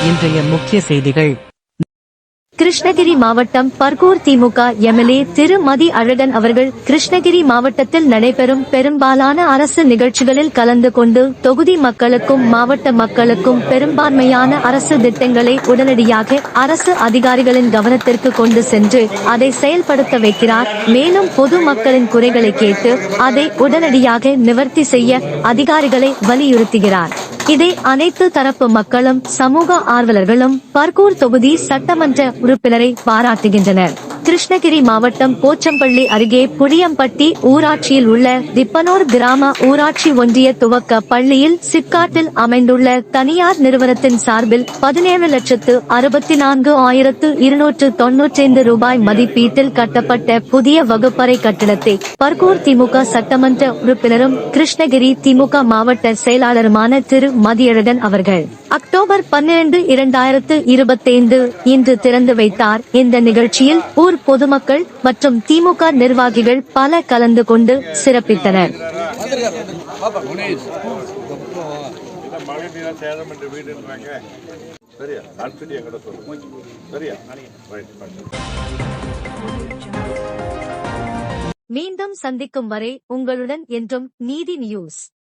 இன்றைய முக்கிய செய்திகள். கிருஷ்ணகிரி மாவட்டம் பர்கூர் திமுக எம்எல்ஏ திரு மதி அழகன் அவர்கள் கிருஷ்ணகிரி மாவட்டத்தில் நடைபெறும் பெரும்பாலான அரசு நிகழ்ச்சிகளில் கலந்து கொண்டு தொகுதி மக்களுக்கும் மாவட்ட மக்களுக்கும் பெரும்பான்மையான அரசு திட்டங்களை உடனடியாக அரசு அதிகாரிகளின் கவனத்திற்கு கொண்டு சென்று அதை செயல்படுத்த வைக்கிறார். மேலும் பொது மக்களின் குறைகளை கேட்டு அதை உடனடியாக நிவர்த்தி செய்ய அதிகாரிகளை வலியுறுத்துகிறார். இதை அனைத்து தரப்பு மக்களும் சமூக ஆர்வலர்களும் பர்கூர் தொகுதி சட்டமன்ற உறுப்பினரை பாராட்டுகின்றனர். கிருஷ்ணகிரி மாவட்டம் போச்சம்பள்ளி அருகே புளியம்பட்டி ஊராட்சியில் உள்ள திப்பனூர் கிராம ஊராட்சி ஒன்றிய துவக்க பள்ளியில் சிப்காட்டில் அமைந்துள்ள தனியார் நிறுவனத்தின் சார்பில் 17,64,295 ரூபாய் மதிப்பீட்டில் கட்டப்பட்ட புதிய வகுப்பறை கட்டிடத்தை பர்கூர் திமுக சட்டமன்ற உறுப்பினரும் கிருஷ்ணகிரி திமுக மாவட்ட செயலாளருமான திரு மதியழகன் அவர்கள் அக்டோபர் 12, 2025 இன்று திறந்து வைத்தார். இந்த நிகழ்ச்சியில் ஊர் பொதுமக்கள் மற்றும் திமுக நிர்வாகிகள் பல கலந்து கொண்டு சிறப்பித்தனர். மீண்டும் சந்திக்கும் வரை உங்களுடன் என்றும் நீதி நியூஸ்.